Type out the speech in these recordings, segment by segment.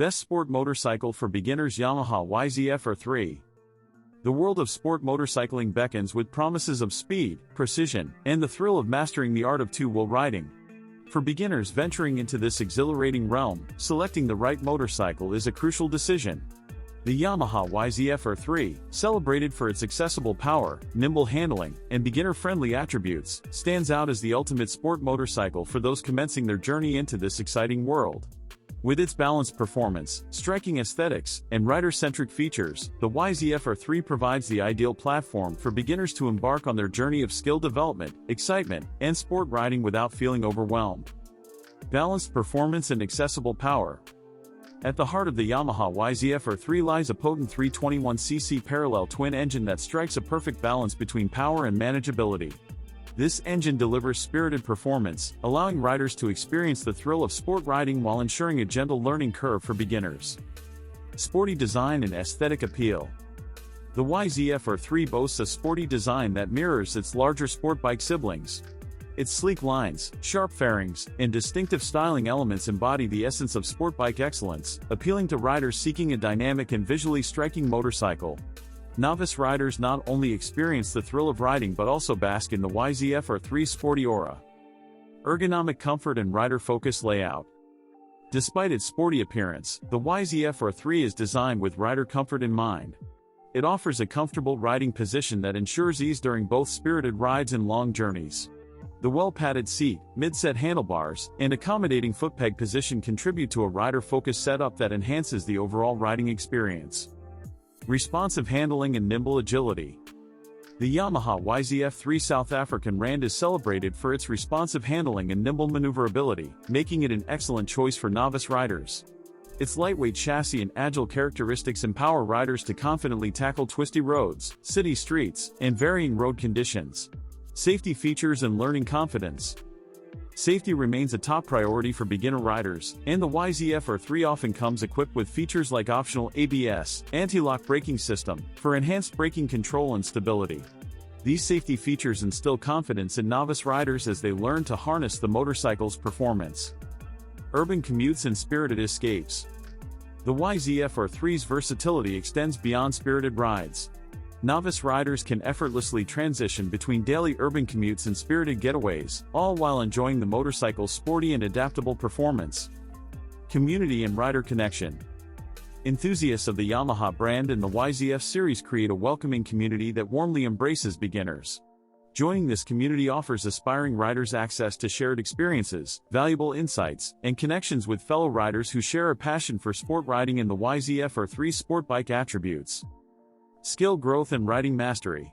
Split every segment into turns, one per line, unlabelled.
Best Sport Motorcycle for Beginners Yamaha YZF R3. The world of sport motorcycling beckons with promises of speed, precision, and the thrill of mastering the art of two-wheel riding. For beginners venturing into this exhilarating realm, selecting the right motorcycle is a crucial decision. The Yamaha YZF R3, celebrated for its accessible power, nimble handling, and beginner-friendly attributes, stands out as the ultimate sport motorcycle for those commencing their journey into this exciting world. With its balanced performance, striking aesthetics, and rider-centric features, the YZF R3 provides the ideal platform for beginners to embark on their journey of skill development, excitement, and sport riding without feeling overwhelmed. Balanced performance and accessible power. At the heart of the Yamaha YZF R3 lies a potent 321cc parallel twin engine that strikes a perfect balance between power and manageability. This engine delivers spirited performance, allowing riders to experience the thrill of sport riding while ensuring a gentle learning curve for beginners. Sporty design and aesthetic appeal. The YZF R3 boasts a sporty design that mirrors its larger sport bike siblings. Its sleek lines, sharp fairings, and distinctive styling elements embody the essence of sport bike excellence, appealing to riders seeking a dynamic and visually striking motorcycle. Novice riders not only experience the thrill of riding but also bask in the YZF R3's sporty aura. Ergonomic comfort and rider-focused layout. Despite its sporty appearance, the YZF R3 is designed with rider comfort in mind. It offers a comfortable riding position that ensures ease during both spirited rides and long journeys. The well-padded seat, mid-set handlebars, and accommodating footpeg position contribute to a rider-focused setup that enhances the overall riding experience. Responsive handling and nimble agility. The Yamaha YZF-3 South African Rand is celebrated for its responsive handling and nimble maneuverability, making it an excellent choice for novice riders. Its lightweight chassis and agile characteristics empower riders to confidently tackle twisty roads, city streets, and varying road conditions. Safety features and learning confidence. Safety remains a top priority for beginner riders, and the YZF R3 often comes equipped with features like optional ABS, anti-lock braking system, for enhanced braking control and stability. These safety features instill confidence in novice riders as they learn to harness the motorcycle's performance. Urban commutes and spirited escapes. The YZF R3's versatility extends beyond spirited rides. Novice riders can effortlessly transition between daily urban commutes and spirited getaways, all while enjoying the motorcycle's sporty and adaptable performance. Community and rider connection. Enthusiasts of the Yamaha brand and the YZF series create a welcoming community that warmly embraces beginners. Joining this community offers aspiring riders access to shared experiences, valuable insights, and connections with fellow riders who share a passion for sport riding and the YZF R3 sport bike attributes. Skill growth and riding mastery.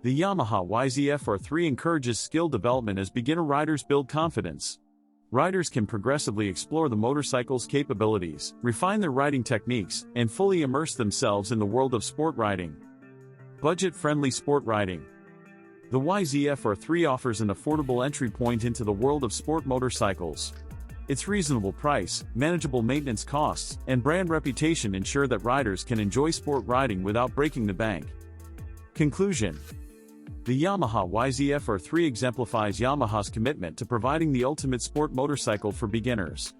The Yamaha YZF R3 encourages skill development as beginner riders build confidence. Riders can progressively explore the motorcycle's capabilities, refine their riding techniques, and fully immerse themselves in the world of sport riding. Budget-friendly sport riding. The YZF R3 offers an affordable entry point into the world of sport motorcycles. Its reasonable price, manageable maintenance costs, and brand reputation ensure that riders can enjoy sport riding without breaking the bank. Conclusion. The Yamaha YZF R3 exemplifies Yamaha's commitment to providing the ultimate sport motorcycle for beginners.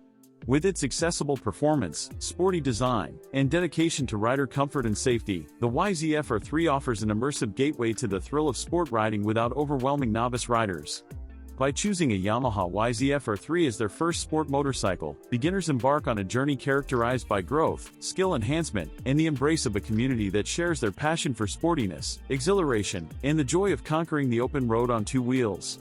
With its accessible performance, sporty design, and dedication to rider comfort and safety, the YZF R3 offers an immersive gateway to the thrill of sport riding without overwhelming novice riders. By choosing a Yamaha YZF R3 as their first sport motorcycle, beginners embark on a journey characterized by growth, skill enhancement, and the embrace of a community that shares their passion for sportiness, exhilaration, and the joy of conquering the open road on two wheels.